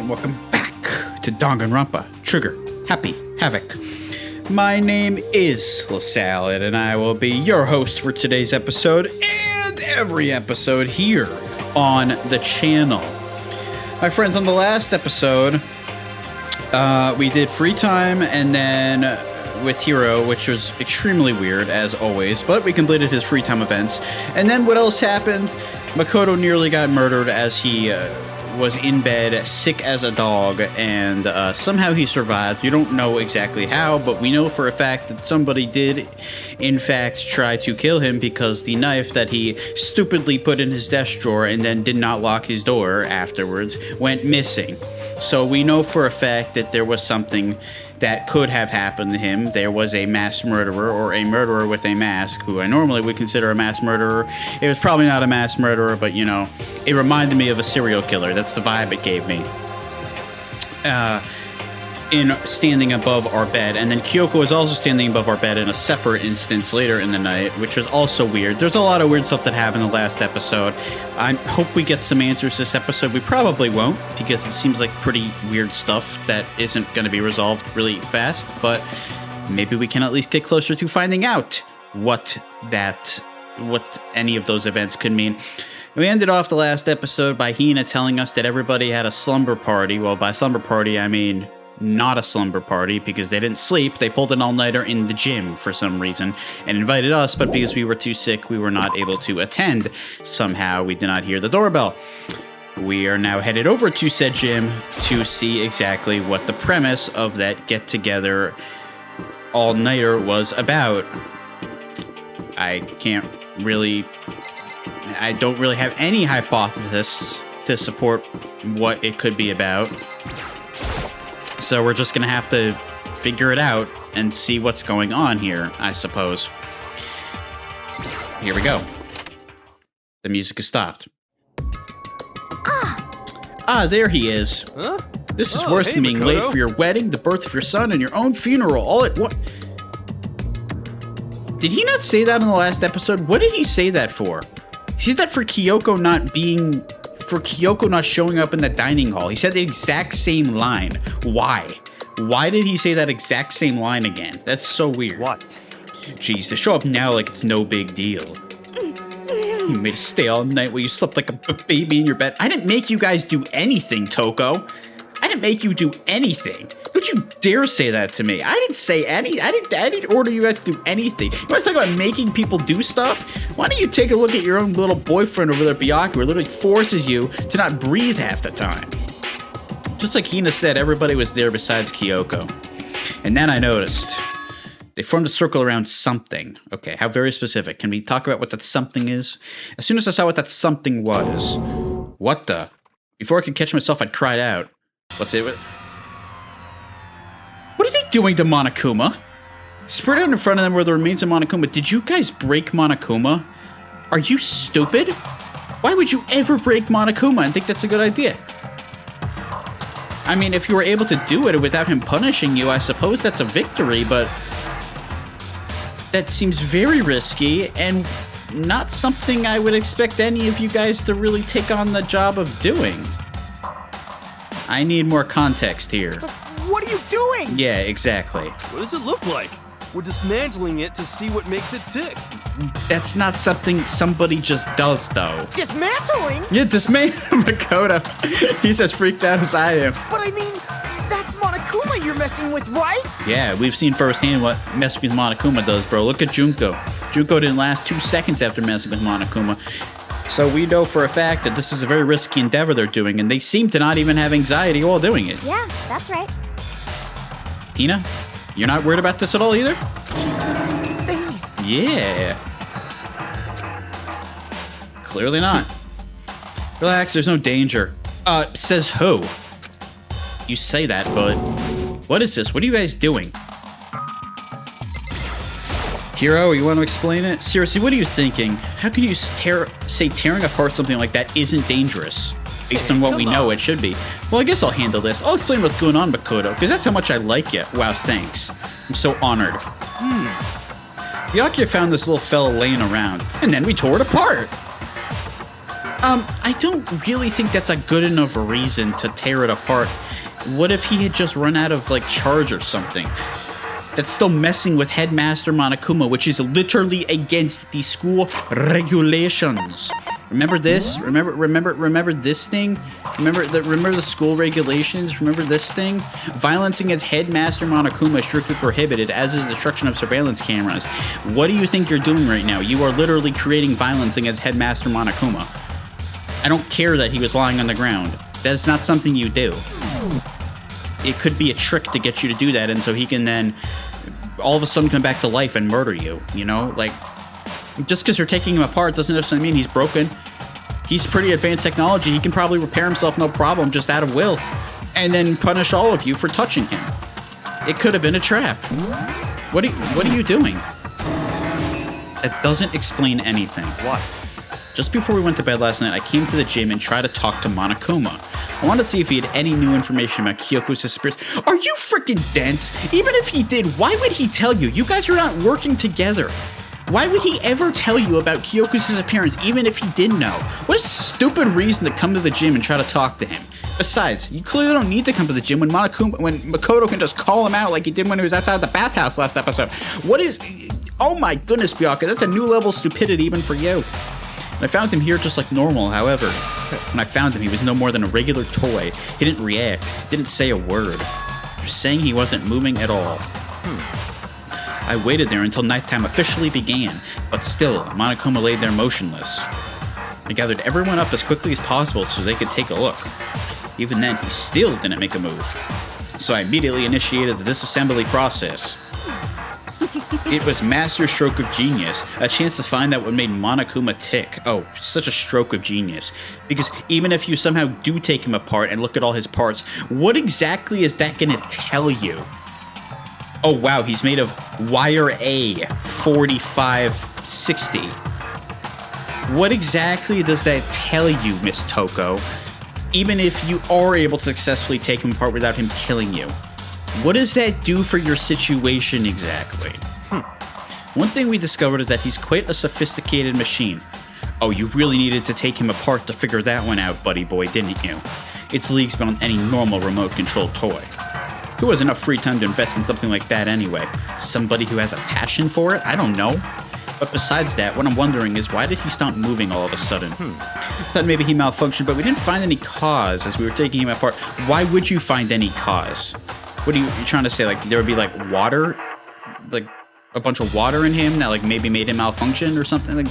and welcome back to Danganronpa, Trigger, Happy Havoc. My name is LaSalad, and I will be your host for today's episode and every episode here on the channel. My friends, on the last episode, we did free time and then with Hiro, which was extremely weird, as always, but we completed his free time events. And then what else happened? Makoto nearly got murdered as he was in bed, sick as a dog, and somehow he survived. You don't know exactly how, but we know for a fact that somebody did, in fact, try to kill him because the knife that he stupidly put in his desk drawer and then did not lock his door afterwards went missing. So we know for a fact that there was something that could have happened to him. There was a mass murderer, or a murderer with a mask, who I normally would consider a mass murderer. It was probably not a mass murderer, but, you know, it reminded me of a serial killer. That's the vibe it gave me. In standing above our bed. And then Kyoko was also standing above our bed in a separate instance later in the night, which was also weird. There's a lot of weird stuff that happened in the last episode. I hope we get some answers this episode. We probably won't, because it seems like pretty weird stuff that isn't going to be resolved really fast, but maybe we can at least get closer to finding out what any of those events could mean. We ended off the last episode by Hina telling us that everybody had a slumber party. Well, by slumber party, I mean not a slumber party, because they didn't sleep. They pulled an all-nighter in the gym for some reason and invited us, but because we were too sick, we were not able to attend. Somehow, we did not hear the doorbell. We are now headed over to said gym to see exactly what the premise of that get-together all-nighter was about. I don't really have any hypothesis to support what it could be about. So we're just going to have to figure it out and see what's going on here, I suppose. Here we go. The music has stopped. There he is. Huh? This is worse than being Makoto. late for your wedding, the birth of your son, and your own funeral all at once. Did he not say that in the last episode? What did he say that for? He said that for Kyoko not showing up in the dining hall. He said the exact same line. Why? Why did he say that exact same line again? That's so weird. What? Jeez, to show up now like it's no big deal. You made us stay all night while you slept like a baby in your bed. I didn't make you guys do anything, Toko. I didn't make you do anything. Don't you dare say that to me. I didn't say I didn't order you guys to do anything. You want to talk about making people do stuff? Why don't you take a look at your own little boyfriend over there, Byaku, who literally forces you to not breathe half the time. Just like Hina said, everybody was there besides Kyoko. And then I noticed they formed a circle around something. Okay, how very specific. Can we talk about what that something is? As soon as I saw what that something was, what the? Before I could catch myself, I'd cried out. What's it? What are they doing to Monokuma? Spread out in front of them were the remains of Monokuma. Did you guys break Monokuma? Are you stupid? Why would you ever break Monokuma and think that's a good idea? I mean, if you were able to do it without him punishing you, I suppose that's a victory, but that seems very risky and not something I would expect any of you guys to really take on the job of doing. I need more context here. What are you doing? Yeah, exactly. What does it look like? We're dismantling it to see what makes it tick. That's not something somebody just does, though. Dismantling? Yeah, dismantling Makoto. He's as freaked out as I am. But I mean, that's Monokuma you're messing with, right? Yeah, we've seen firsthand what messing with Monokuma does, bro. Look at Junko. Junko didn't last 2 seconds after messing with Monokuma. So we know for a fact that this is a very risky endeavor they're doing, and they seem to not even have anxiety while doing it. Yeah, that's right. Hina, you're not worried about this at all either? She's literally phased. Yeah. Clearly not. Relax, there's no danger. Says who? You say that, but what is this? What are you guys doing? Hiro, you want to explain it? Seriously, what are you thinking? How can you say tearing apart something like that isn't dangerous? Based on what we know, it should be. Well, I guess I'll handle this. I'll explain what's going on, Makoto, because that's how much I like you. Wow, thanks. I'm so honored. Byaku found this little fella laying around, and then we tore it apart. I don't really think that's a good enough reason to tear it apart. What if he had just run out of, like, charge or something? That's still messing with Headmaster Monokuma, which is literally against the school regulations. Remember this? Remember this thing? Remember the school regulations? Remember this thing? Violence against Headmaster Monokuma is strictly prohibited, as is destruction of surveillance cameras. What do you think you're doing right now? You are literally creating violence against Headmaster Monokuma. I don't care that he was lying on the ground. That's not something you do. It could be a trick to get you to do that, and so he can then all of a sudden come back to life and murder you, you know? Like, just because you're taking him apart doesn't necessarily mean he's broken. He's pretty advanced technology. He can probably repair himself no problem, just out of will, and then punish all of you for touching him. It could have been a trap. What are you doing? That doesn't explain anything. What? Just before we went to bed last night, I came to the gym and tried to talk to Monokuma. I wanted to see if he had any new information about Kyoko's disappearance. Are you freaking dense? Even if he did, why would he tell you? You guys are not working together. Why would he ever tell you about Kyoko's disappearance, even if he did know? What a stupid reason to come to the gym and try to talk to him. Besides, you clearly don't need to come to the gym when Makoto can just call him out like he did when he was outside the bathhouse last episode. What is... Oh my goodness, Byakuya, that's a new level of stupidity even for you. I found him here just like normal, however. When I found him, he was no more than a regular toy. He didn't react, didn't say a word. Just saying he wasn't moving at all. I waited there until nighttime officially began, but still, Monokuma lay there motionless. I gathered everyone up as quickly as possible so they could take a look. Even then, he still didn't make a move. So I immediately initiated the disassembly process. It was master stroke of genius, a chance to find out what made Monokuma tick. Oh, such a stroke of genius. Because even if you somehow do take him apart and look at all his parts, what exactly is that gonna tell you? Oh wow, he's made of wire A 4560. What exactly does that tell you, Miss Toko? Even if you are able to successfully take him apart without him killing you. What does that do for your situation exactly? One thing we discovered is that he's quite a sophisticated machine. Oh, you really needed to take him apart to figure that one out, buddy boy, didn't you? It's leagues beyond any normal remote-controlled toy. Who has enough free time to invest in something like that anyway? Somebody who has a passion for it? I don't know. But besides that, what I'm wondering is why did he stop moving all of a sudden? I thought maybe he malfunctioned, but we didn't find any cause as we were taking him apart. Why would you find any cause? What are you trying to say? Like, there would be, like, water? Like, a bunch of water in him that, like, maybe made him malfunction or something? Like,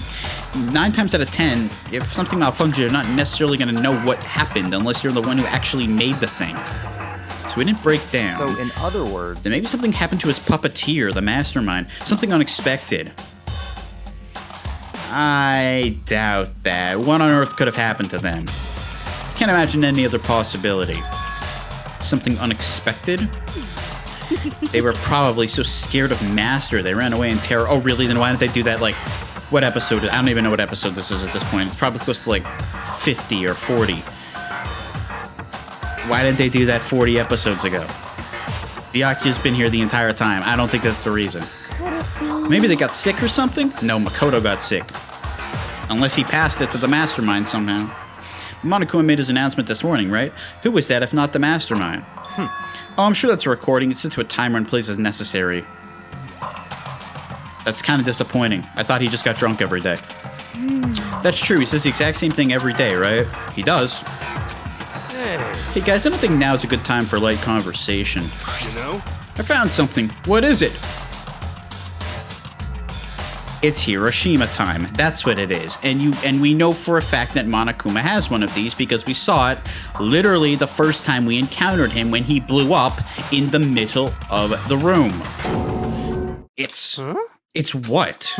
9 times out of 10, if something malfunctioned, you're not necessarily going to know what happened unless you're the one who actually made the thing. So we didn't break down. So, in other words... Then maybe something happened to his puppeteer, the mastermind. Something unexpected. I doubt that. What on earth could have happened to them? Can't imagine any other possibility. Something unexpected? They were probably so scared of Master, they ran away in terror. Oh, really? Then why didn't they do that, like, what episode? I don't even know what episode this is at this point. It's probably close to, like, 50 or 40. Why didn't they do that 40 episodes ago? Byakuya's been here the entire time. I don't think that's the reason. Maybe they got sick or something? No, Makoto got sick. Unless he passed it to the mastermind somehow. Monokuma made his announcement this morning, right? Who was that if not the mastermind? Oh, I'm sure that's a recording. It's set to a timer and plays as necessary. That's kind of disappointing. I thought he just got drunk every day. That's true. He says the exact same thing every day, right? He does. Hey guys, I don't think now's a good time for light conversation. You know? I found something. What is it? It's Hiroshima time. That's what it is. And we know for a fact that Monokuma has one of these because we saw it literally the first time we encountered him when he blew up in the middle of the room. It's what?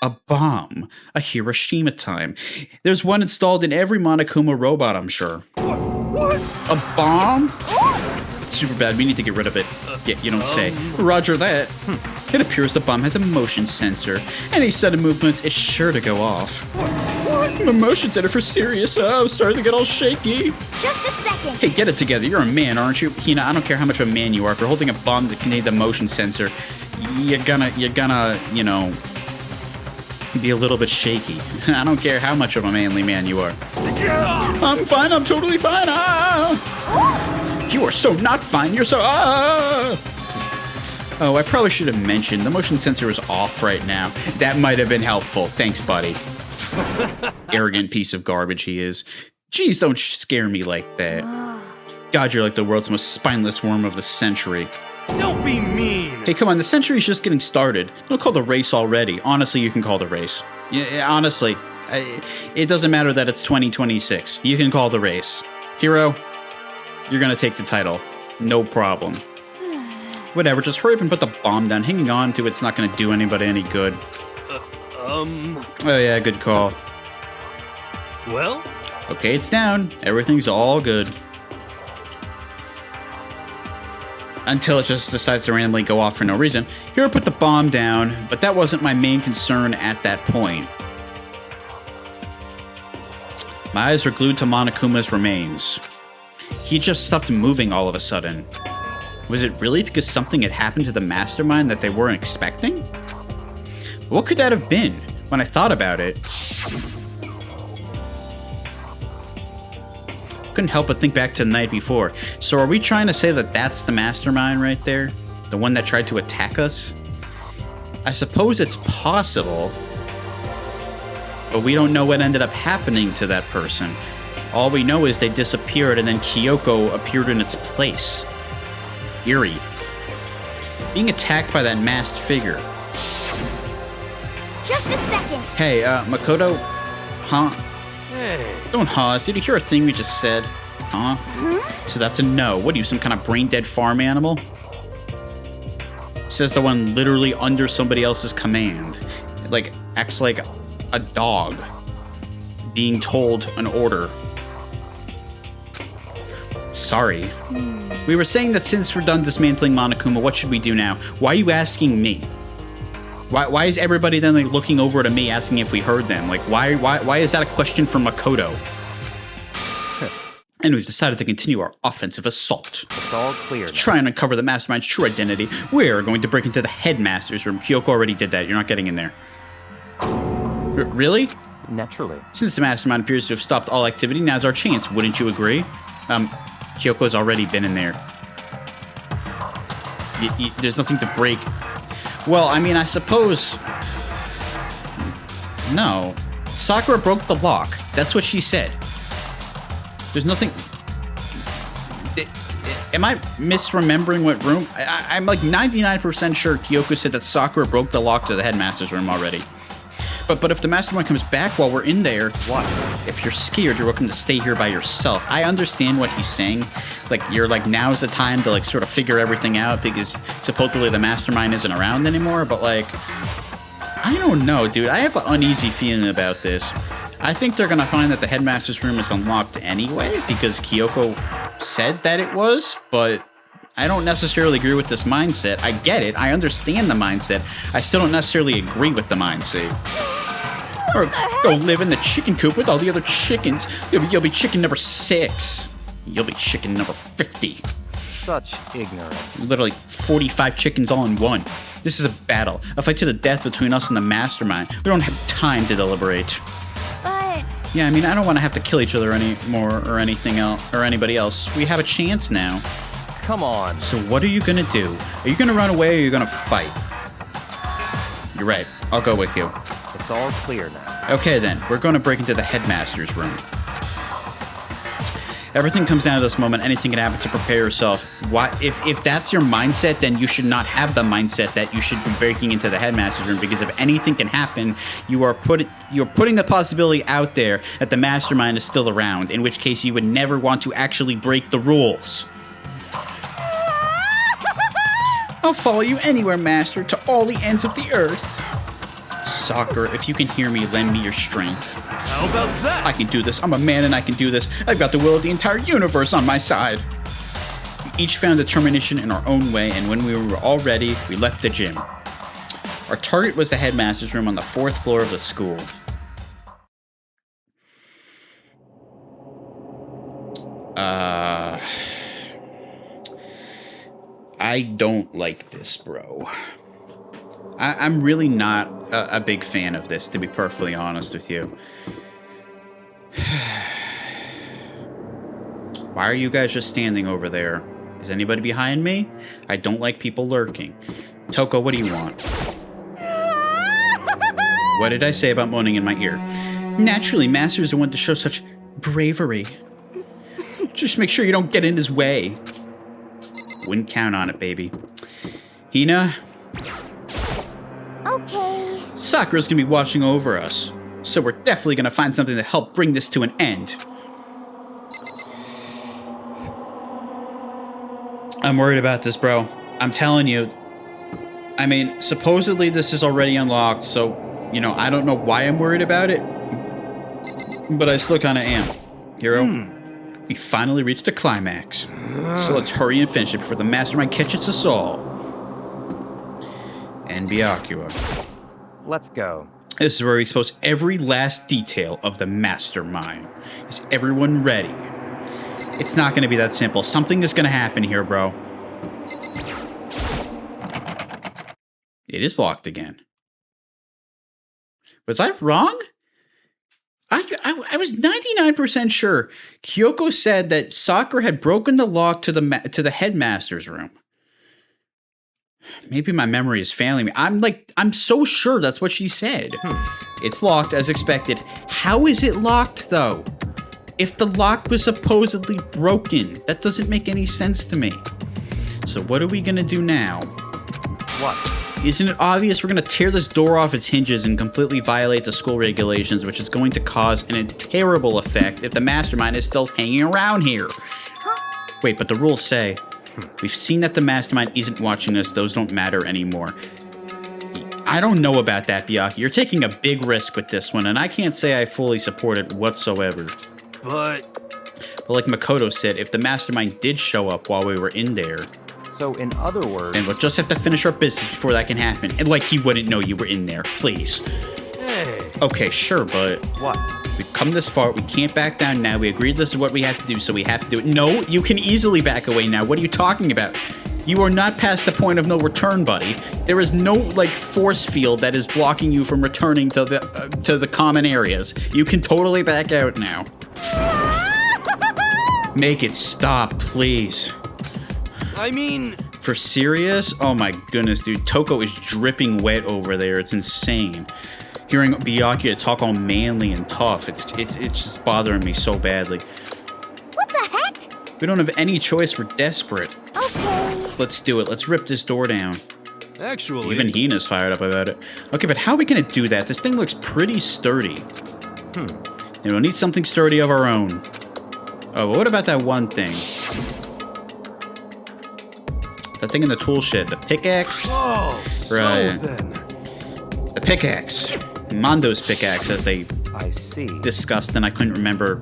A bomb. A Hiroshima time. There's one installed in every Monokuma robot, I'm sure. What? A bomb? It's super bad. We need to get rid of it. Yeah, you don't say. Roger that. It appears the bomb has a motion sensor. Any sudden movements is sure to go off. What? My motion sensor for serious. Oh, I'm starting to get all shaky. Just a second. Hey, get it together. You're a man, aren't you? Hina, I don't care how much of a man you are. If you're holding a bomb that contains a motion sensor, you're gonna, you know, be a little bit shaky. I don't care how much of a manly man you are. I'm fine, I'm totally fine. Ah! You are so not fine, you're so... Ah! Oh, I probably should have mentioned, the motion sensor is off right now. That might have been helpful. Thanks, buddy. Arrogant piece of garbage he is. Jeez, don't scare me like that. God, you're like the world's most spineless worm of the century. Don't be mean! Hey, come on, the century's just getting started. Don't call the race already. Honestly, you can call the race. Yeah, honestly, it doesn't matter that it's 2026. You can call the race. Hero, you're gonna take the title. No problem. Whatever, just hurry up and put the bomb down. Hanging on to it's not gonna do anybody any good. Oh yeah, good call. Well? Okay, it's down. Everything's all good. Until it just decides to randomly go off for no reason. Hero put the bomb down, but that wasn't my main concern at that point. My eyes were glued to Monokuma's remains. He just stopped moving all of a sudden. Was it really because something had happened to the mastermind that they weren't expecting? What could that have been? When I thought about it, couldn't help but think back to the night before. So are we trying to say that that's the mastermind right there? The one that tried to attack us? I suppose it's possible, but we don't know what ended up happening to that person. All we know is they disappeared and then Kyoko appeared in its place. Eerie. Being attacked by that masked figure. Just a second. Hey, Makoto? Huh? Hey. Don't huh. Did you hear a thing we just said? Huh? So that's a no. What are you, some kind of brain-dead farm animal? Says the one literally under somebody else's command. Like, acts like a dog being told an order. Sorry. We were saying that since we're done dismantling Monokuma, what should we do now? Why are you asking me? Why is everybody then like looking over to me asking if we heard them? Like, why is that a question from Makoto? And we've decided to continue our offensive assault. It's all clear now. To try and uncover the mastermind's true identity, we're going to break into the headmaster's room. Kyoko already did that. You're not getting in there. Really? Naturally. Since the mastermind appears to have stopped all activity, now's our chance. Wouldn't you agree? Kyoko's already been in there. There's nothing to break. Well, I mean, I suppose... No. Sakura broke the lock. That's what she said. There's nothing... Am I misremembering what room? I'm like 99% sure Kyoko said that Sakura broke the lock to the headmaster's room already. But if the mastermind comes back while we're in there... What? If you're scared, you're welcome to stay here by yourself. I understand what he's saying. Like, you're like, now's the time to like sort of figure everything out because supposedly the mastermind isn't around anymore. But like, I don't know, dude. I have an uneasy feeling about this. I think they're gonna find that the headmaster's room is unlocked anyway because Kyoko said that it was, but I don't necessarily agree with this mindset. I get it. I understand the mindset. I still don't necessarily agree with the mindset. Or go live in the chicken coop with all the other chickens. You'll be chicken number 6. You'll be chicken number 50. Such ignorance. Literally 45 chickens all in one. This is a battle. A fight to the death between us and the mastermind. We don't have time to deliberate. But Yeah, I mean, I don't want to have to kill each other anymore or anything else or anybody else. We have a chance now. Come on. So what are you gonna do? Are you gonna run away or are you gonna fight? You're right. I'll go with you. It's all clear now. Okay then, we're gonna break into the headmaster's room. Everything comes down to this moment. Anything can happen, so prepare yourself. Why, if that's your mindset, then you should not have the mindset that you should be breaking into the headmaster's room, because if anything can happen, you're putting the possibility out there that the mastermind is still around, in which case you would never want to actually break the rules. I'll follow you anywhere, Master, to all the ends of the earth. Sakura, if you can hear me, lend me your strength. How about that? I can do this. I'm a man and I can do this. I've got the will of the entire universe on my side. We each found determination in our own way, and when we were all ready, we left the gym. Our target was the headmaster's room on the 4th floor of the school. I don't like this, bro. I'm really not a big fan of this, to be perfectly honest with you. Why are you guys just standing over there? Is anybody behind me? I don't like people lurking. Toko, what do you want? What did I say about moaning in my ear? Naturally, Masters are one to show such bravery. Just make sure you don't get in his way. Wouldn't count on it, baby. Hina? Okay. Sakura's gonna be watching over us, so we're definitely gonna find something to help bring this to an end. I'm worried about this, bro. I'm telling you. I mean, supposedly this is already unlocked, so, you know, I don't know why I'm worried about it, but I still kind of am. Hiro, we finally reached the climax, so let's hurry and finish it before the mastermind catches us all. And Byakuya. Let's go. This is where we expose every last detail of the mastermind. Is everyone ready? It's not going to be that simple. Something is going to happen here, bro. It is locked again. Was I wrong? I was 99% sure. Kyoko said that Sakura had broken the lock to the headmaster's room. Maybe my memory is failing me. I'm so sure that's what she said. It's locked as expected. How is it locked though? If the lock was supposedly broken, that doesn't make any sense to me. So what are we gonna do now? What? Isn't it obvious we're gonna tear this door off its hinges and completely violate the school regulations, which is going to cause a terrible effect if the mastermind is still hanging around here? Wait, but the rules say, we've seen that the mastermind isn't watching us, those don't matter anymore. I don't know about that, Byakuya. You're taking a big risk with this one, and I can't say I fully support it whatsoever. But like Makoto said, if the mastermind did show up while we were in there, So in other words... then we'll just have to finish our business before that can happen. And like he wouldn't know you were in there, please. hey, Okay, sure, but What? we've come this far. We can't back down now. We agreed this is what we have to do, so we have to do it. No, you can easily back away now. What are you talking about? You are not past the point of no return, buddy. There is no, like, force field that is blocking you from returning to the common areas. You can totally back out now. Make it stop, please. I mean, For serious? Oh my goodness, dude. Toko is dripping wet over there. It's insane. Hearing Byakuya talk all manly and tough, it's just bothering me so badly. What the heck? We don't have any choice. We're desperate. Okay. Let's do it. Let's rip this door down. actually, Even Hina's fired up about it. Okay, but how are we gonna do that? This thing looks pretty sturdy. Then we'll need something sturdy of our own. Oh, but what about that one thing? That thing in the tool shed, the pickaxe? Oh, so Right. then. The pickaxe. Mondo's pickaxe, as they I see. discussed, and I couldn't remember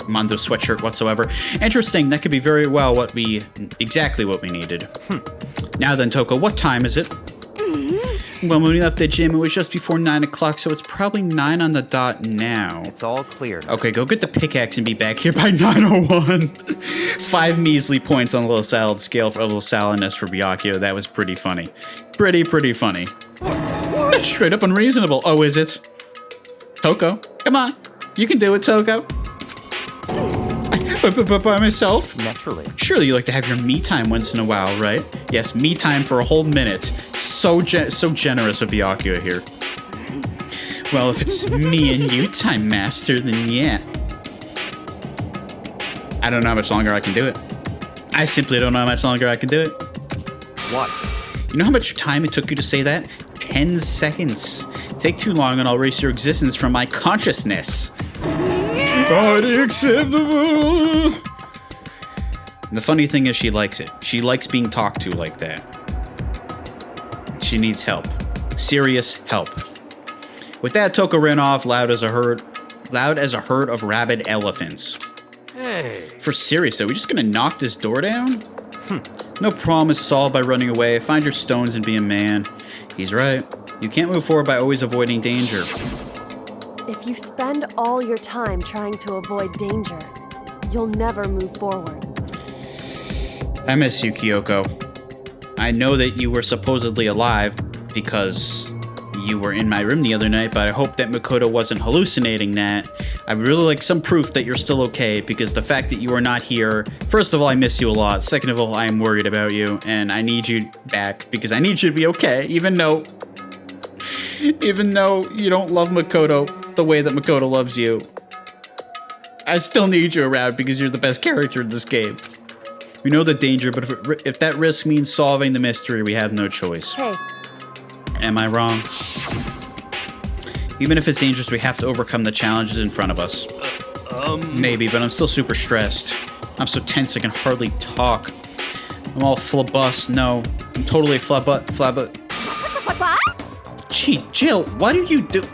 Mondo's sweatshirt whatsoever. Interesting, that could be very well exactly what we needed. Now then, Toko, what time is it? Well, when we left the gym, it was just before 9 o'clock, so it's probably 9 on the dot now. It's all clear now. Okay, go get the pickaxe and be back here by 9:01. 5 measly points on the little salad scale of little salad for Byakuya. That was pretty funny. Pretty funny. That's straight up unreasonable. Oh, is it? Toko, come on. You can do it, Toko. But by myself? Naturally. Surely you like to have your me time once in a while, right? Yes, me time for a whole minute. So generous of Byakuya here. Well, if it's me and you time, Master, then yeah. I don't know how much longer I can do it. I simply don't know how much longer I can do it. What? You know how much time it took you to say that? 10 seconds. Take too long and I'll erase your existence from my consciousness. Unacceptable. The funny thing is she likes it. She likes being talked to like that. She needs help. Serious help. With that, Toko ran off loud as a herd of rabid elephants. Hey, For serious though, we just gonna knock this door down? No problem is solved by running away. Find your stones and be a man. He's right. You can't move forward by always avoiding danger. If you spend all your time trying to avoid danger, you'll never move forward. I miss you, Kyoko. I know that you were supposedly alive because you were in my room the other night, but I hope that Makoto wasn't hallucinating that. I would really like some proof that you're still okay, because the fact that you are not here, first of all, I miss you a lot. Second of all, I am worried about you, and I need you back, because I need you to be okay, even though you don't love Makoto the way that Makoto loves you. I still need you around, because you're the best character in this game. We know the danger, but if that risk means solving the mystery, we have no choice. Hey. Am I wrong? Even if it's dangerous, we have to overcome the challenges in front of us. Maybe, but I'm still super stressed. I'm so tense I can hardly talk. I'm all flabus. No, I'm totally flabut. What? Gee, Jill, what do you do?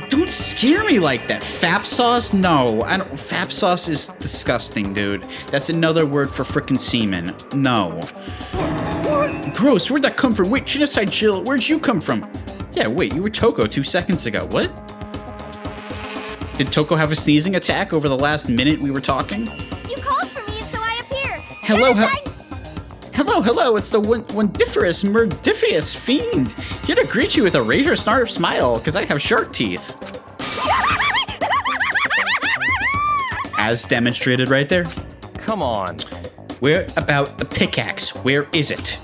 Don't scare me like that. Fap sauce? No, I don't. Fap sauce is disgusting, dude. That's another word for frickin' semen. No. What? Gross. Where'd that come from? Wait, Genocide Jill, where'd you come from? Yeah, wait, you were Toko 2 seconds ago. What? Did Toko have a sneezing attack over the last minute we were talking? You called for me, and so I appeared. Hello, it's the wondiferous, murdiferous fiend. Here to greet you with a razor snarp smile, because I have shark teeth. As demonstrated right there. Come on. Where about the pickaxe? Where is it?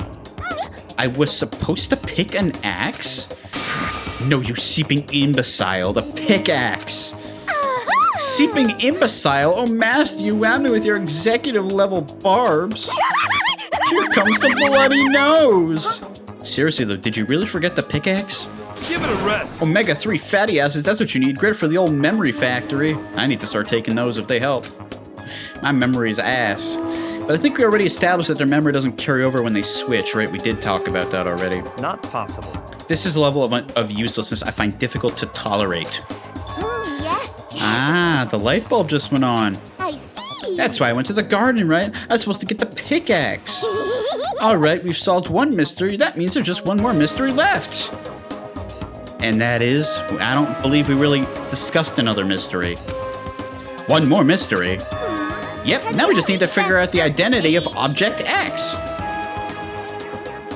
I was supposed to pick an axe? No, you seeping imbecile, the pickaxe. Seeping imbecile? Oh, master, you whacked me with your executive level barbs. Here comes the bloody nose. Seriously though, did you really forget the pickaxe? Give it a rest. Omega-3 fatty acids, that's what you need. Great for the old memory factory. I need to start taking those if they help. My memory's ass. But I think we already established that their memory doesn't carry over when they switch, right? We did talk about that already. Not possible. This is a level of uselessness I find difficult to tolerate. Yes. Ah, the light bulb just went on. I see. That's why I went to the garden, right? I was supposed to get the pickaxe. All right, we've solved one mystery. That means there's just one more mystery left. And that is, I don't believe we really discussed another mystery. One more mystery? Yep, now we just need to figure out the identity of Object X.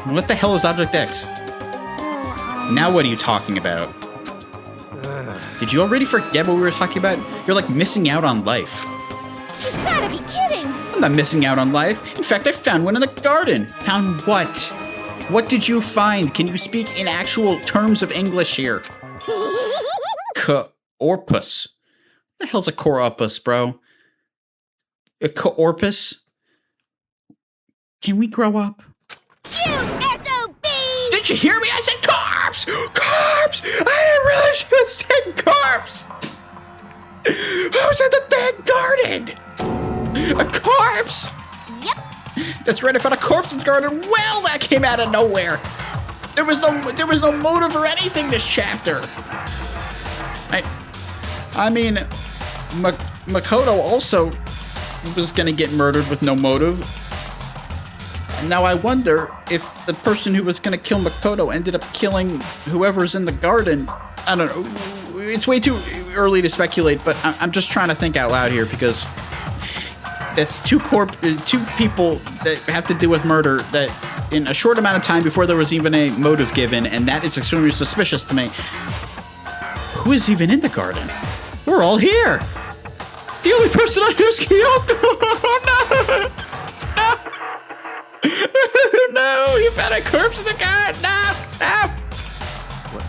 What the hell is Object X? Now what are you talking about? Did you already forget what we were talking about? You're like missing out on life. You gotta be kidding. I'm not missing out on life. In fact, I found one in the garden. Found what? What did you find? Can you speak in actual terms of English here? Coorpus. What the hell's a coorpus, bro? A coorpus? Can we grow up? You SOB! Did you hear me? I said corpse! Corpse! I didn't really should have said corpse! Who's in the dang garden? A corpse! Yep. That's right, I found a corpse in the garden. Well, that came out of nowhere. There was no motive or anything this chapter. I mean, Makoto also was gonna get murdered with no motive. Now I wonder if the person who was gonna kill Makoto ended up killing whoever's in the garden. I don't know. It's way too early to speculate, but I'm just trying to think out loud here because that's two people that have to deal with murder that in a short amount of time before there was even a motive given, and that is extremely suspicious to me. Who is even in the garden? We're all here. The only person I hear is Kyoko. No. No, you found a corpse in the garden. No. What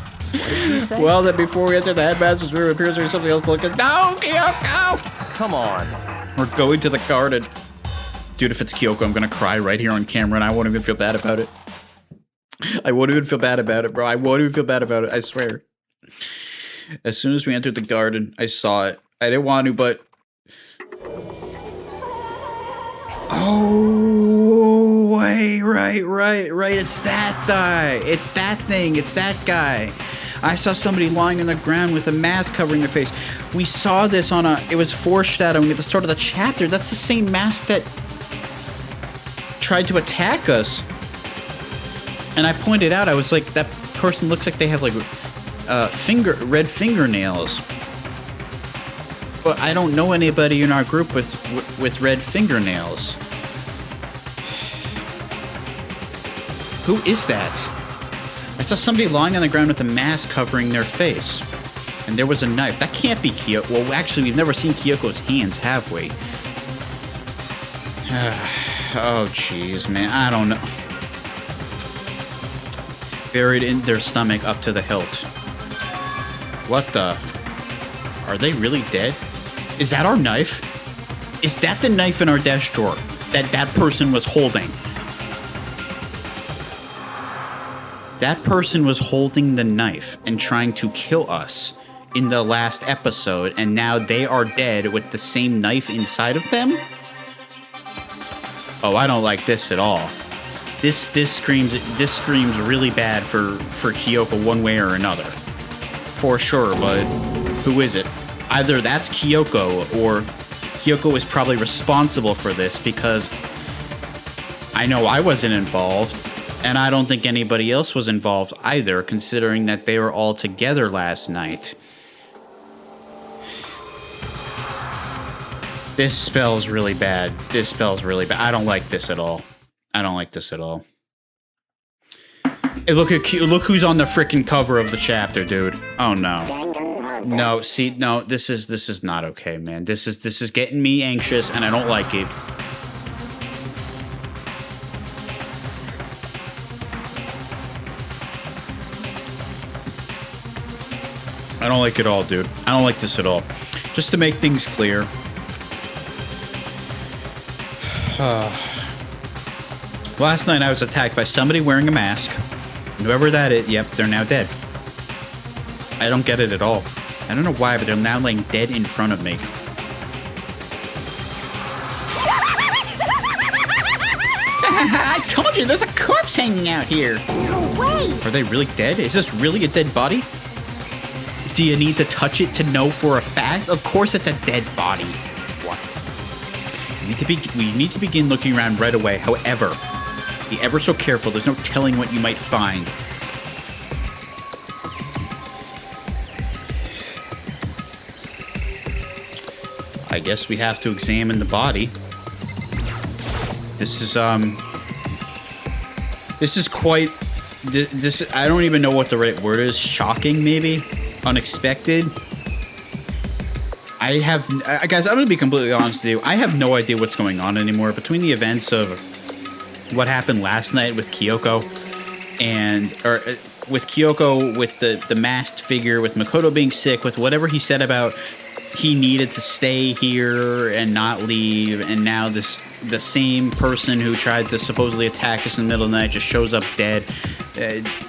did you say? Well, then before we enter the headmaster's room, it appears there's something else to look at. No, Kyoko. Come on. We're going to the garden. Dude, if it's Kyoko, I'm gonna cry right here on camera, and I won't even feel bad about it. I won't even feel bad about it, bro. I won't even feel bad about it, I swear. As soon as we entered the garden, I saw it. I didn't want to, but... Oh, wait, right. It's that guy. It's that thing. It's that guy. I saw somebody lying on the ground with a mask covering their face. We saw this on it was foreshadowing at the start of the chapter. That's the same mask that tried to attack us. And I pointed out, I was like, that person looks like they have like red fingernails. But I don't know anybody in our group with red fingernails. Who is that? saw somebody lying on the ground with a mask covering their face. And there was a knife. That can't be Kyoko. Well, actually, we've never seen Kyoko's hands, have we? Oh, jeez, man. I don't know. Buried in their stomach up to the hilt. What the? Are they really dead? Is that our knife? Is that the knife in our desk drawer that person was holding? That person was holding the knife and trying to kill us in the last episode, and now they are dead with the same knife inside of them? Oh, I don't like this at all. This screams really bad for Kyoko one way or another. For sure, but who is it? Either that's Kyoko, or Kyoko is probably responsible for this, because I know I wasn't involved, and I don't think anybody else was involved either, considering that they were all together last night. This spells really bad. This spells really bad. I don't like this at all. I don't like this at all. Hey, look who's on the frickin' cover of the chapter, dude. Oh no. No, see, no, this is not okay, man. This is getting me anxious, and I don't like it. I don't like it all, dude. I don't like this at all. Just to make things clear. Last night I was attacked by somebody wearing a mask. Whoever that is, yep, they're now dead. I don't get it at all. I don't know why, but they're now laying dead in front of me. I told you, there's a corpse hanging out here. No way! Are they really dead? Is this really a dead body? Do you need to touch it to know for a fact? Of course it's a dead body. What? We need to begin looking around right away. However, be ever so careful. There's no telling what you might find. I guess we have to examine the body. This is quite... This I don't even know what the right word is. Shocking, maybe? Unexpected? Guys, I'm going to be completely honest with you. I have no idea what's going on anymore. Between the events of what happened last night with Kyoko with the masked figure, with Makoto being sick, with whatever he said about he needed to stay here and not leave, and now the same person who tried to supposedly attack us in the middle of the night just shows up dead.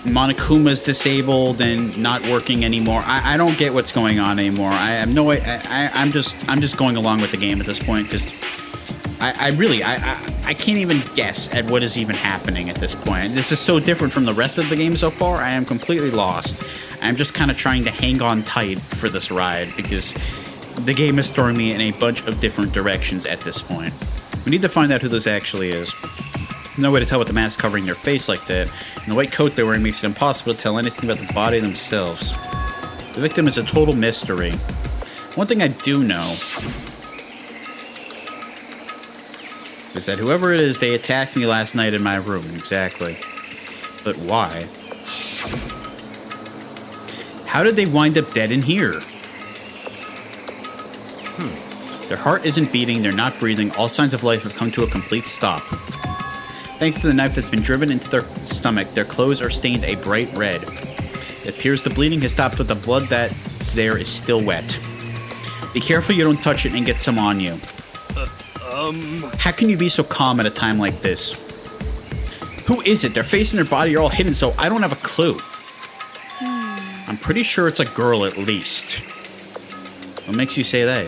Monokuma's disabled and not working anymore. I don't get what's going on anymore. I have no. I'm just going along with the game at this point, because I can't even guess at what is even happening at this point. This is so different from the rest of the game so far. I am completely lost. I'm just kind of trying to hang on tight for this ride, because the game is throwing me in a bunch of different directions at this point. We need to find out who this actually is. No way to tell with the mask covering their face like that, and the white coat they're wearing makes it impossible to tell anything about the body themselves. The victim is a total mystery. One thing I do know is that whoever it is, they attacked me last night in my room. Exactly. But why? How did they wind up dead in here? Their heart isn't beating, they're not breathing, all signs of life have come to a complete stop. Thanks to the knife that's been driven into their stomach, their clothes are stained a bright red. It appears the bleeding has stopped, but the blood that's there is still wet. Be careful you don't touch it and get some on you. How can you be so calm at a time like this? Who is it? Their face and their body are all hidden, so I don't have a clue. I'm pretty sure it's a girl at least. What makes you say that?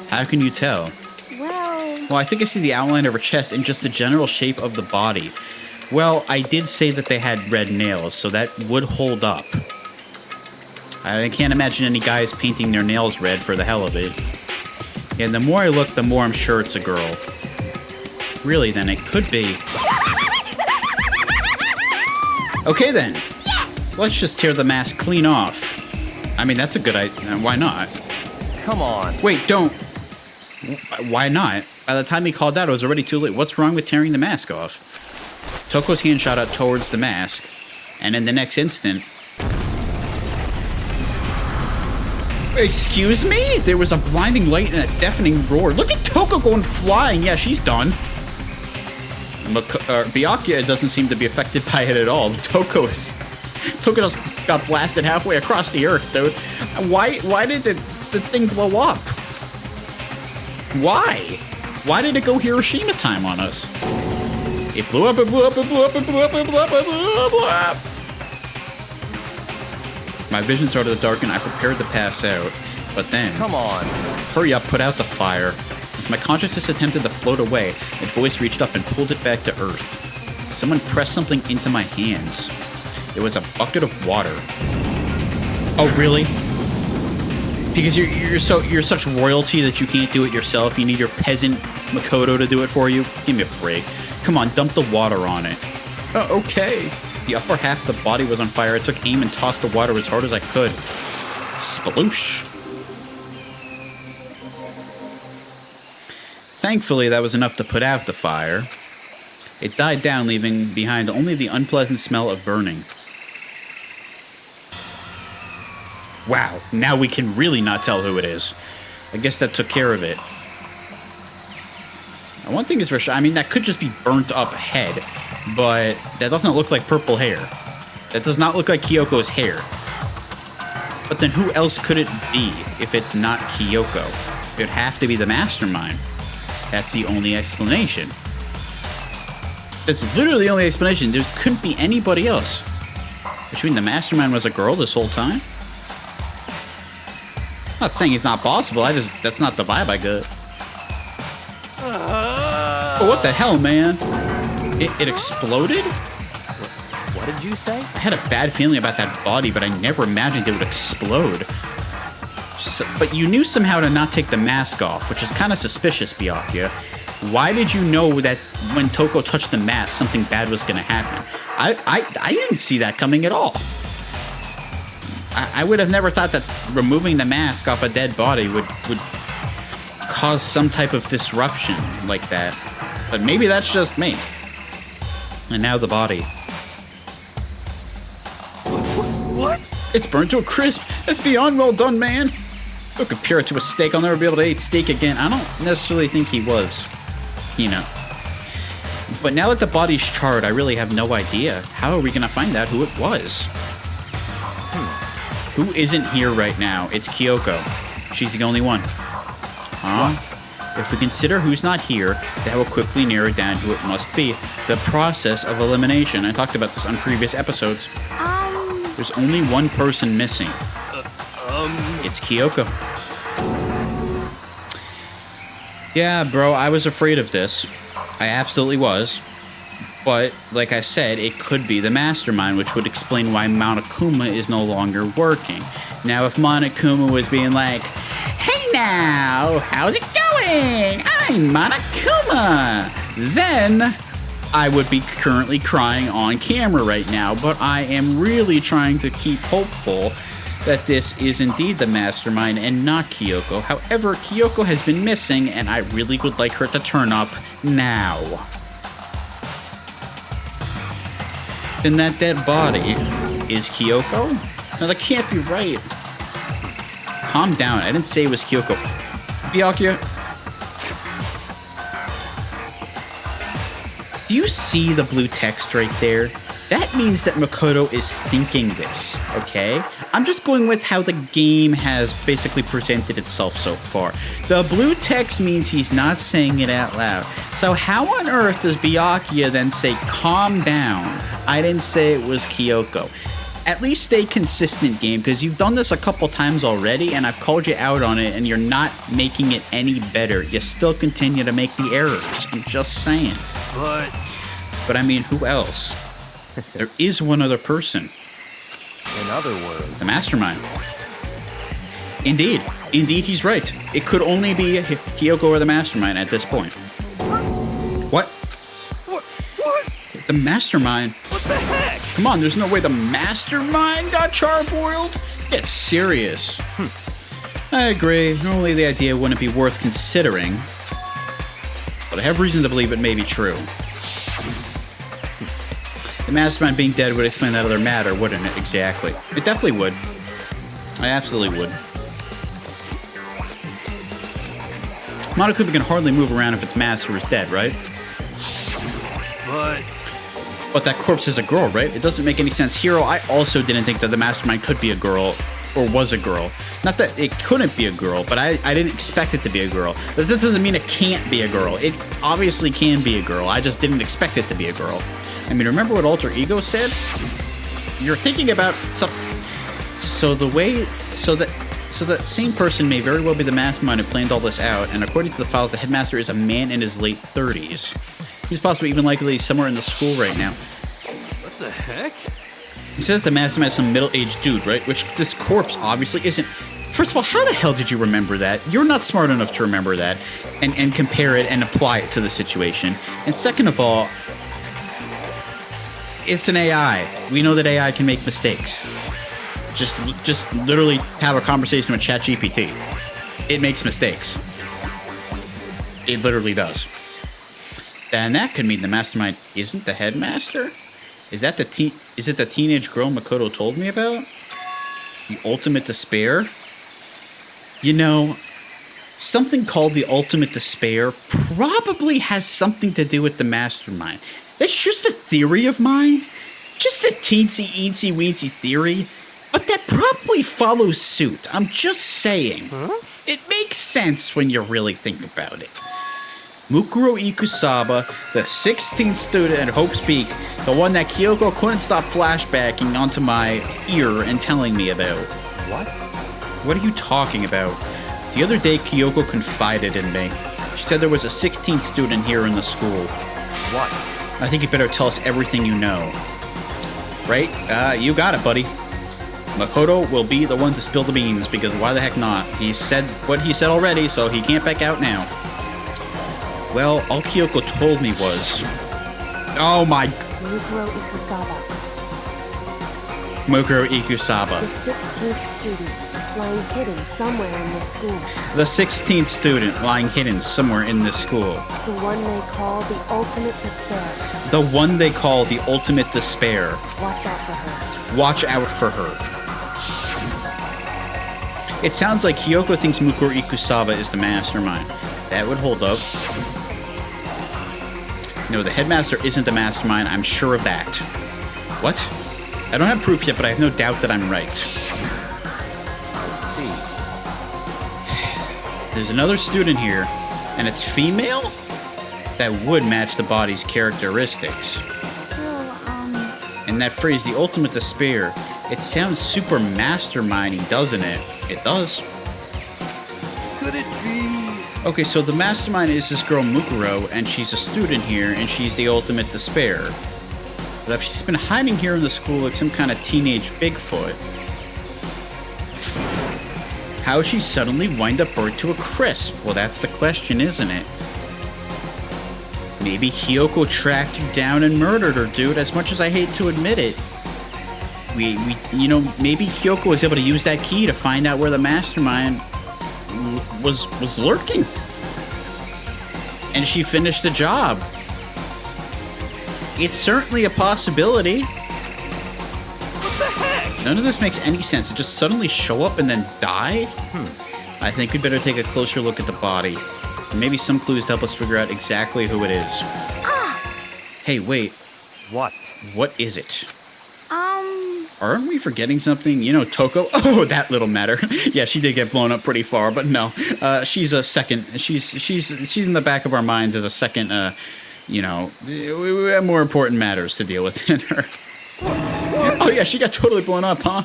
How can you tell? Well, I think I see the outline of her chest and just the general shape of the body. Well, I did say that they had red nails, so that would hold up. I can't imagine any guys painting their nails red for the hell of it. And the more I look, the more I'm sure it's a girl. Really, then, it could be. Okay, then. Yes! Let's just tear the mask clean off. I mean, that's a good idea. Why not? Come on. Wait, don't. Why not? By the time he called out, it was already too late. What's wrong with tearing the mask off? Toko's hand shot out towards the mask, and in the next instant... Excuse me? There was a blinding light and a deafening roar. Look at Toko going flying. Yeah, she's done. Byakuya doesn't seem to be affected by it at all. Toko just got blasted halfway across the earth, dude. Why did the thing blow up? Why? Why did it go Hiroshima time on us? It blew up, it blew up, it blew up, it blew up, it blew up, it blew up, it blew up. My vision started to darken. I prepared to pass out, but then... Come on. Hurry up, put out the fire. As my consciousness attempted to float away, a voice reached up and pulled it back to earth. Someone pressed something into my hands. It was a bucket of water. Oh, really? Because you're such royalty that you can't do it yourself. You need your peasant Makoto to do it for you? Give me a break. Come on, dump the water on it. Oh, okay. The upper half of the body was on fire. I took aim and tossed the water as hard as I could. Sploosh. Thankfully, that was enough to put out the fire. It died down, leaving behind only the unpleasant smell of burning. Wow, now we can really not tell who it is. I guess that took care of it. Now, one thing is for sure, I mean, that could just be burnt up head, but that doesn't look like purple hair. That does not look like Kyoko's hair. But then who else could it be if it's not Kyoko? It'd have to be the mastermind. That's the only explanation. That's literally the only explanation. There couldn't be anybody else. Which means the mastermind was a girl this whole time? I'm not saying it's not possible, that's not the vibe I got. Oh, what the hell, man? It exploded? What did you say? I had a bad feeling about that body, but I never imagined it would explode. So, but you knew somehow to not take the mask off, which is kind of suspicious, Byakuya. Why did you know that when Toko touched the mask, something bad was going to happen? I didn't see that coming at all. I would have never thought that removing the mask off a dead body would cause some type of disruption like that. But maybe that's just me. And now the body. What? It's burnt to a crisp. That's beyond well done, man. Don't compare it to a steak. I'll never be able to eat steak again. I don't necessarily think he was, you know. But now that the body's charred, I really have no idea. How are we going to find out who it was? Who isn't here right now? It's Kyoko. She's the only one. Huh? If we consider who's not here, that will quickly narrow down who it must be. The process of elimination. I talked about this on previous episodes. There's only one person missing. It's Kyoko. Yeah, bro, I was afraid of this. I absolutely was. But, like I said, it could be the mastermind, which would explain why Monokuma is no longer working. Now, if Monokuma was being like, "Hey now, how's it going? I'm Monokuma," then I would be currently crying on camera right now, but I am really trying to keep hopeful that this is indeed the mastermind and not Kyoko. However, Kyoko has been missing, and I really would like her to turn up now. Then that dead body is Kyoko? No, that can't be right. Calm down, I didn't say it was Kyoko. Byakuya, do you see the blue text right there? That means that Makoto is thinking this, okay? I'm just going with how the game has basically presented itself so far. The blue text means he's not saying it out loud. So how on earth does Byakuya then say, "Calm down, I didn't say it was Kyoko"? At least stay consistent, game, because you've done this a couple times already, and I've called you out on it, and you're not making it any better. You still continue to make the errors. I'm just saying. But I mean, who else? There is one other person. In other words, The mastermind. Indeed, he's right. It could only be Kyoko or the mastermind at this point. What? What? The mastermind? What the heck? Come on, there's no way the mastermind got charboiled? Get serious. I agree. Normally the idea wouldn't be worth considering, but I have reason to believe it may be true. The mastermind being dead would explain that other matter, wouldn't it? Exactly. It definitely would. I absolutely would. Monokuma can hardly move around if its master is dead, right? But that corpse is a girl, right? It doesn't make any sense. Hero, I also didn't think that the mastermind could be a girl, or was a girl. Not that it couldn't be a girl, but I didn't expect it to be a girl. But that doesn't mean it can't be a girl. It obviously can be a girl. I just didn't expect it to be a girl. I mean, remember what Alter Ego said? You're thinking about something. So that same person may very well be the mastermind who planned all this out, and according to the files, the headmaster is a man in his late 30s. He's possibly even likely somewhere in the school right now. What the heck? He said that the mastermind is some middle-aged dude, right? Which this corpse obviously isn't. First of all, how the hell did you remember that? You're not smart enough to remember that and compare it and apply it to the situation. And second of all, it's an AI. We know that AI can make mistakes. Just literally have a conversation with ChatGPT. It makes mistakes. It literally does. And that could mean the mastermind isn't the headmaster? Is it the teenage girl Makoto told me about? The ultimate despair? You know, something called the ultimate despair probably has something to do with the mastermind. That's just a theory of mine. Just a teensy-eensy-weensy theory. But that probably follows suit. I'm just saying. Huh? It makes sense when you really think about it. Mukuro Ikusaba, the 16th student at Hope's Peak, the one that Kyoko couldn't stop flashbacking onto my ear and telling me about. What? What are you talking about? The other day, Kyoko confided in me. She said there was a 16th student here in the school. What? I think you better tell us everything you know. Right? You got it, buddy. Makoto will be the one to spill the beans, because why the heck not? He said what he said already, so he can't back out now. Well, all Kyoko told me was... Oh my... Mukuro Ikusaba. Mukuro Ikusaba. The 16th student, lying hidden somewhere in this school. The 16th student lying hidden somewhere in this school. The one they call the ultimate despair. The one they call the ultimate despair. Watch out for her. Watch out for her. It sounds like Kyoko thinks Mukuro Ikusaba is the mastermind. That would hold up. No, the headmaster isn't the mastermind. I'm sure of that. What? I don't have proof yet, but I have no doubt that I'm right. I see. There's another student here, and it's female? That would match the body's characteristics. And that phrase, the ultimate despair, it sounds super masterminding, doesn't it? It does. Could it be? Okay, so the mastermind is this girl Mukuro, and she's a student here, and she's the ultimate despair. But if she's been hiding here in the school like some kind of teenage Bigfoot, how she suddenly wind up burnt to a crisp? Well, that's the question, isn't it? Maybe Kyoko tracked her down and murdered her, dude, as much as I hate to admit it. Maybe Kyoko was able to use that key to find out where the mastermind was lurking. And she finished the job. It's certainly a possibility. What the heck? None of this makes any sense. It just suddenly show up and then die? I think we'd better take a closer look at the body. Maybe some clues to help us figure out exactly who it is. Hey, wait. What? What is it? Aren't we forgetting something? You know, Toko? Oh, that little matter. Yeah, she did get blown up pretty far, but no. She's a second. She's in the back of our minds as a second, we have more important matters to deal with than her. Oh, yeah, she got totally blown up, huh?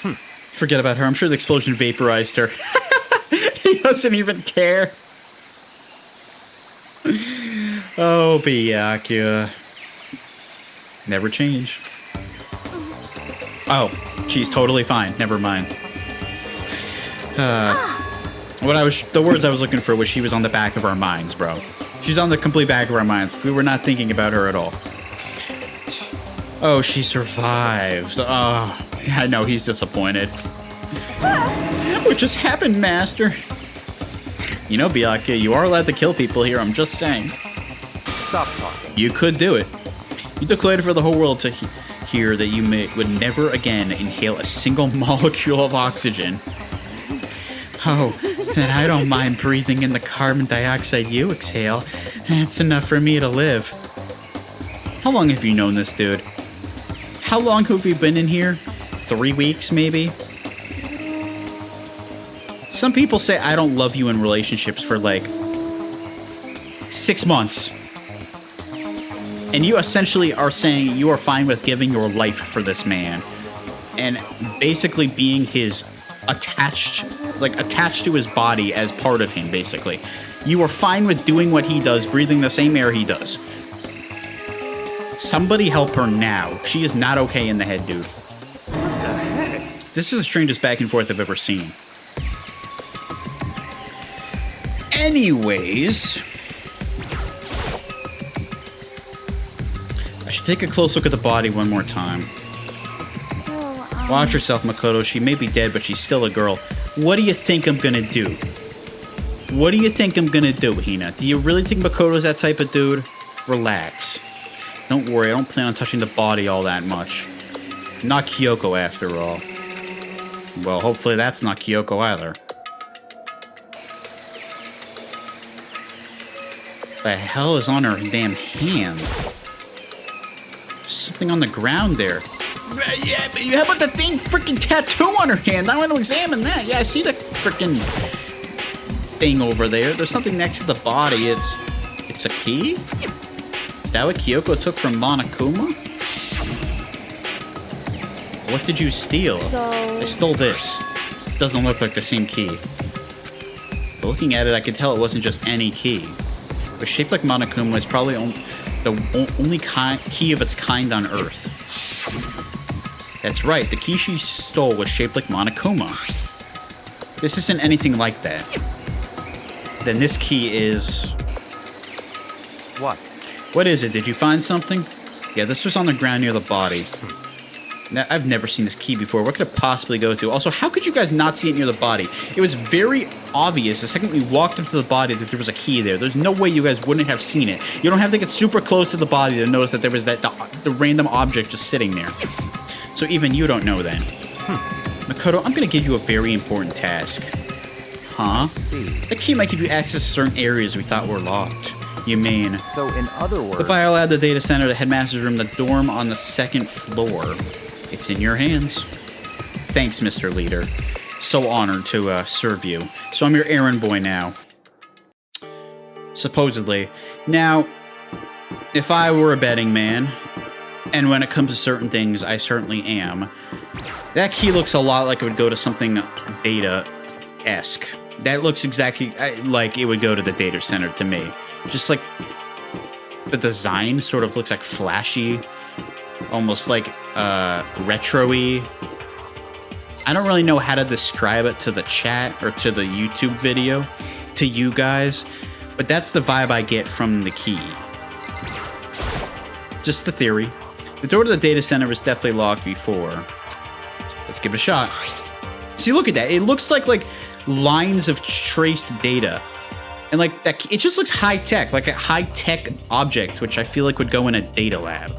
Forget about her. I'm sure the explosion vaporized her. He doesn't even care. Oh, Byakuya. Never change. Oh, she's totally fine. Never mind. The words I was looking for was she was on the back of our minds, bro. She's on the complete back of our minds. We were not thinking about her at all. Oh, she survived. Oh, I know he's disappointed. What just happened, Master? You know, Byakuya, you are allowed to kill people here. I'm just saying. Stop talking. You could do it. You declared for the whole world to hear that you would never again inhale a single molecule of oxygen. Oh, then I don't mind breathing in the carbon dioxide you exhale. It's enough for me to live. How long have you known this dude? How long have you been in here? 3 weeks, maybe? Some people say I don't love you in relationships for like 6 months. And you essentially are saying you are fine with giving your life for this man. And basically being his attached to his body as part of him, basically. You are fine with doing what he does, breathing the same air he does. Somebody help her now. She is not okay in the head, dude. What the heck? This is the strangest back and forth I've ever seen. Anyways, I should take a close look at the body one more time. Watch yourself, Makoto. She may be dead, but she's still a girl. What do you think I'm gonna do? What do you think I'm gonna do, Hina? Do you really think Makoto's that type of dude? Relax. Don't worry, I don't plan on touching the body all that much. Not Kyoko, after all. Well, hopefully that's not Kyoko either. The hell is on her damn hand? Something on the ground there. Yeah, but how about the thing freaking tattoo on her hand? I want to examine that. Yeah, I see the freaking thing over there. There's something next to the body. It's a key? Is that what Kyoko took from Monokuma? What did you steal? I stole this. Doesn't look like the same key. But looking at it, I could tell it wasn't just any key. It was shaped like Monokuma. It's probably the only key of its kind on Earth. That's right, the key she stole was shaped like Monokuma. This isn't anything like that. Then this key is... What? What is it? Did you find something? Yeah, this was on the ground near the body. Now, I've never seen this key before. What could it possibly go to? Also, how could you guys not see it near the body? It was very obvious the second we walked up to the body that there was a key there. There's no way you guys wouldn't have seen it. You don't have to get super close to the body to notice that there was the random object just sitting there. So even you don't know then. Makoto, I'm gonna give you a very important task. Huh? The key might give you access to certain areas we thought were locked. You mean... So in other words... The biolab, the data center, the headmaster's room, the dorm on the 2nd floor. It's in your hands. Thanks, Mr. Leader. So honored to serve you. So I'm your errand boy now. Supposedly. Now, if I were a betting man, and when it comes to certain things, I certainly am, that key looks a lot like it would go to something data-esque. That looks exactly like it would go to the data center to me. Just like the design sort of looks like flashy, almost like retro-y. I don't really know how to describe it to the chat or to the YouTube video, to you guys, but that's the vibe I get from the key. Just the theory. The door to the data center was definitely locked before. Let's give it a shot. See, look at that. It looks like lines of traced data. And like that, it just looks high-tech, like a high-tech object, which I feel like would go in a data lab.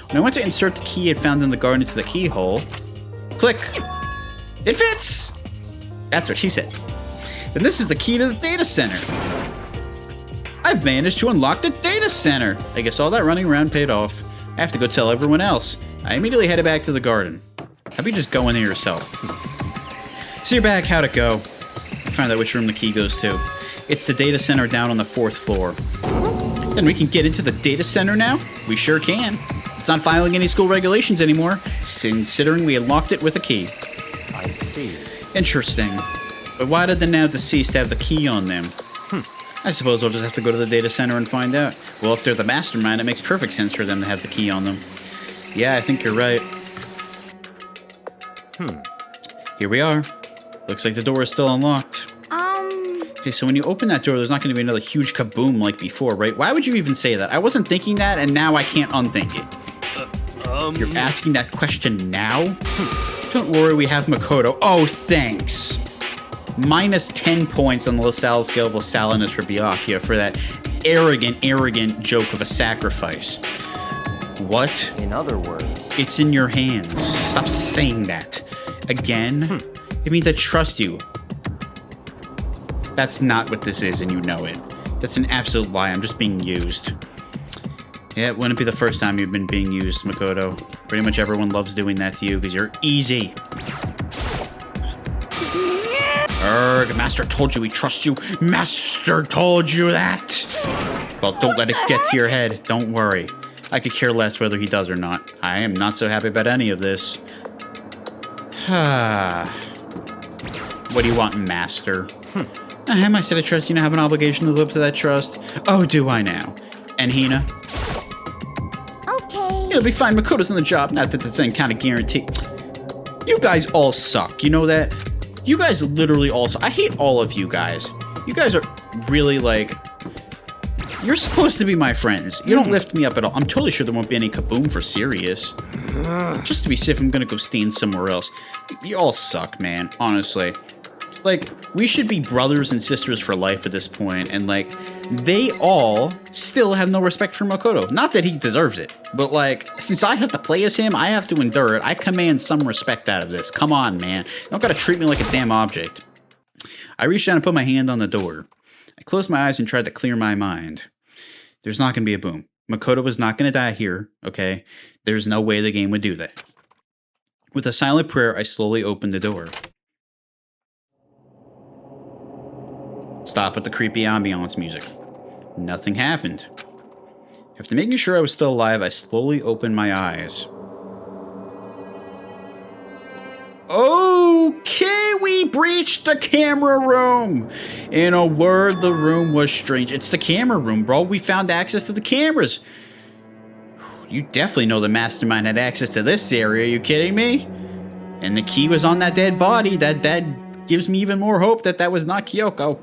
When I went to insert the key it found in the garden into the keyhole, click. It fits! That's what she said. Then this is the key to the data center. I've managed to unlock the data center. I guess all that running around paid off. I have to go tell everyone else. I immediately headed back to the garden. How about you just go in there yourself? So you're back, how'd it go? I found out which room the key goes to. It's the data center down on the 4th floor. Then we can get into the data center now? We sure can. It's not filing any school regulations anymore, considering we unlocked it with a key. I see. Interesting. But why did the now deceased have the key on them? I suppose we'll just have to go to the data center and find out. Well, if they're the mastermind, it makes perfect sense for them to have the key on them. Yeah, I think you're right. Here we are. Looks like the door is still unlocked. Okay, so when you open that door, there's not going to be another huge kaboom like before, right? Why would you even say that? I wasn't thinking that, and now I can't unthink it. You're asking that question now? Don't worry, we have Makoto. Oh, thanks. Minus 10 points on the LaSalle scale of LaSalleness for Byakuya for that arrogant joke of a sacrifice. What? In other words, It's in your hands. Stop saying that. Again? It means I trust you. That's not what this is, and you know it. That's an absolute lie. I'm just being used. Yeah, it wouldn't be the first time you've been being used, Makoto. Pretty much everyone loves doing that to you because you're easy. Erg, Master told you we trust you. Master told you that. Well, don't let it get to your head. Don't worry. I could care less whether he does or not. I am not so happy about any of this. What do you want, Master? I have my set of trust. You know, have an obligation to live up to that trust. Oh, do I now? And Hina? Okay. It'll be fine. Makoto's on the job. Not that that's any kind of guarantee. You guys all suck. You know that? You guys literally all suck. I hate all of you guys. You guys are really like... You're supposed to be my friends. You don't lift me up at all. I'm totally sure there won't be any kaboom for Sirius. Just to be safe, I'm gonna go stand somewhere else. You all suck, man. Honestly. Like, we should be brothers and sisters for life at this point, and like, they all still have no respect for Makoto. Not that he deserves it, but like, since I have to play as him, I have to endure it. I command some respect out of this. Come on, man. You don't gotta treat me like a damn object. I reached down and put my hand on the door. I closed my eyes and tried to clear my mind. There's not gonna be a boom. Makoto was not gonna die here, okay? There's no way the game would do that. With a silent prayer, I slowly opened the door. Stop with the creepy ambiance music. Nothing happened. After making sure I was still alive, I slowly opened my eyes. Okay, we breached the camera room. In a word, the room was strange. It's the camera room, bro. We found access to the cameras. You definitely know the mastermind had access to this area. Are you kidding me? And the key was on that dead body. That gives me even more hope that that was not Kyoko.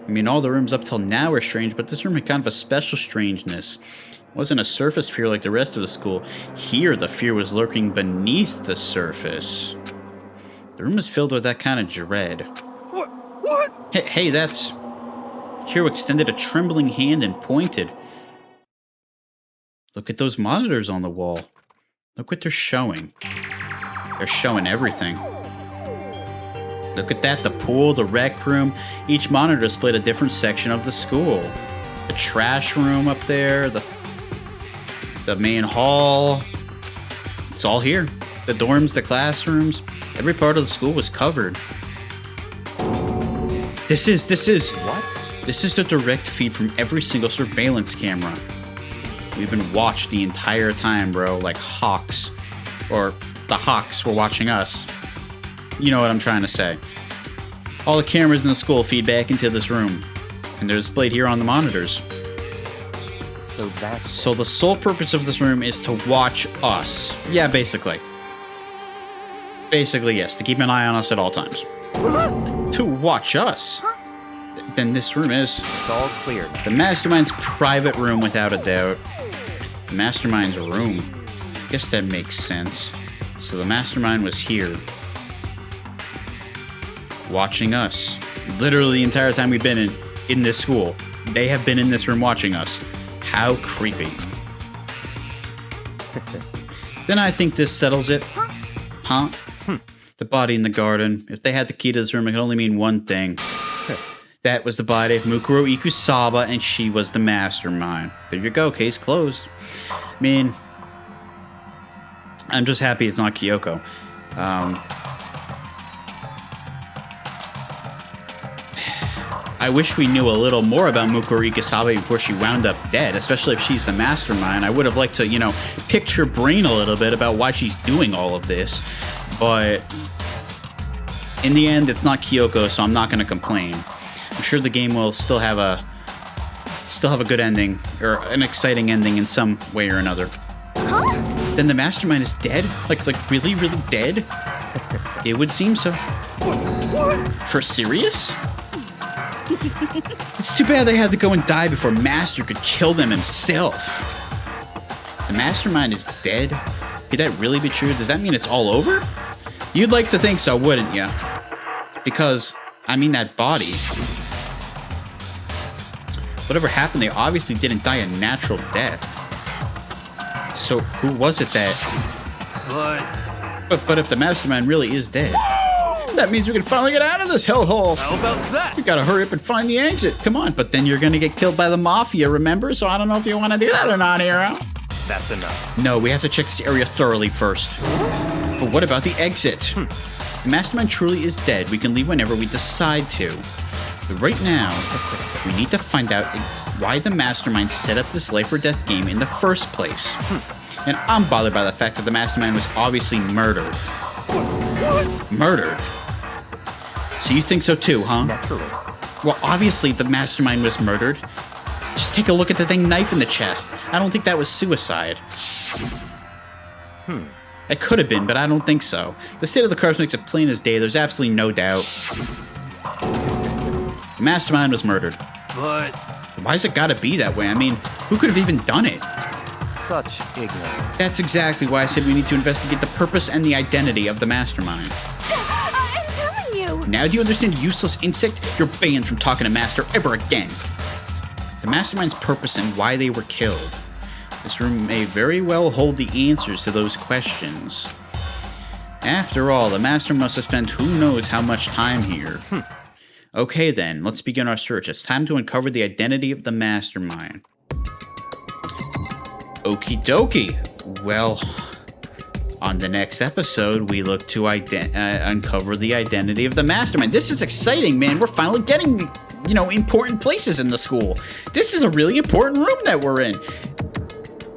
I mean, all the rooms up till now are strange, but this room had kind of a special strangeness. It wasn't a surface fear like the rest of the school. Here, the fear was lurking beneath the surface. The room is filled with that kind of dread. What? Hey, that's... Hiro extended a trembling hand and pointed. Look at those monitors on the wall. Look what they're showing. They're showing everything. Look at that, the pool, the rec room. Each monitor displayed a different section of the school. The trash room up there, the main hall. It's all here. The dorms, the classrooms, every part of the school was covered. This is... what? This is the direct feed from every single surveillance camera. We've been watched the entire time, bro, like hawks. Or the hawks were watching us. You know what I'm trying to say. All the cameras in the school feed back into this room, and they're displayed here on the monitors. So the sole purpose of this room is to watch us. Yeah, basically. Basically, yes, to keep an eye on us at all times. To watch us? Then this room is... It's all clear now. The Mastermind's private room, without a doubt. The Mastermind's room. Guess that makes sense. So the Mastermind was here. Watching us. Literally the entire time we've been in this school. They have been in this room watching us. How creepy. Then I think this settles it. Huh? The body in the garden. If they had the key to this room, it could only mean one thing. That was the body of Mukuro Ikusaba, and she was the mastermind. There you go, case closed. I mean, I'm just happy it's not Kyoko. I wish we knew a little more about Mukuro Ikusaba before she wound up dead, especially if she's the mastermind. I would have liked to, you know, pick her brain a little bit about why she's doing all of this. But in the end, it's not Kyoko, so I'm not going to complain. I'm sure the game will still have a good ending, or an exciting ending in some way or another. Huh? Then the mastermind is dead? Like really, really dead? It would seem so. What? For serious? It's too bad they had to go and die before Master could kill them himself. The mastermind is dead? Could that really be true? Does that mean it's all over? You'd like to think so, wouldn't you? Because, I mean, that body. Whatever happened, they obviously didn't die a natural death. So who was it that... But But if the mastermind really is dead, that means we can finally get out of this hellhole. how about that? We gotta hurry up and find the exit. Come on, but then you're gonna get killed by the mafia, remember? So I don't know if you wanna do that or not, Hero. That's enough. No, we have to check this area thoroughly first. But what about the exit? The mastermind truly is dead. We can leave whenever we decide to. But right now, we need to find out why the mastermind set up this life or death game in the first place. And I'm bothered by the fact that the mastermind was obviously murdered. Murdered? So you think so too, huh? Naturally. Well, obviously the mastermind was murdered. Just take a look at the dang knife in the chest. I don't think that was suicide. It could have been, but I don't think so. The state of the corpse makes it plain as day. There's absolutely no doubt. The mastermind was murdered. But Why's it gotta be that way? I mean, who could have even done it? Such ignorance. That's exactly why I said we need to investigate the purpose and the identity of the mastermind. I'm telling you. Now do you understand, useless insect? You're banned from talking to Master ever again. The mastermind's purpose and why they were killed. This room may very well hold the answers to those questions. After all, the master must have spent who knows how much time here. Okay then, let's begin our search. It's time to uncover the identity of the mastermind. Okie dokie. Well, on the next episode, we look to uncover the identity of the mastermind. This is exciting, man. We're finally getting, important places in the school. This is a really important room that we're in.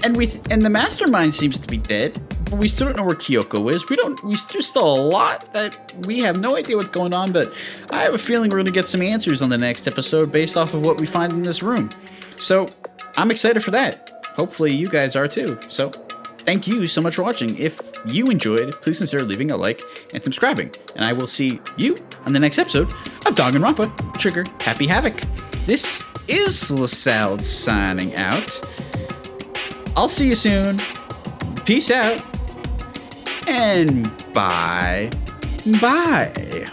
And the mastermind seems to be dead, but we still don't know where Kyoko is. There's still a lot that we have no idea what's going on, but I have a feeling we're going to get some answers on the next episode based off of what we find in this room. So I'm excited for that. Hopefully you guys are too. So thank you so much for watching. If you enjoyed, please consider leaving a like and subscribing. And I will see you on the next episode of Danganronpa Trigger Happy Havoc. This is LaSalle signing out. I'll see you soon. Peace out. And bye. Bye.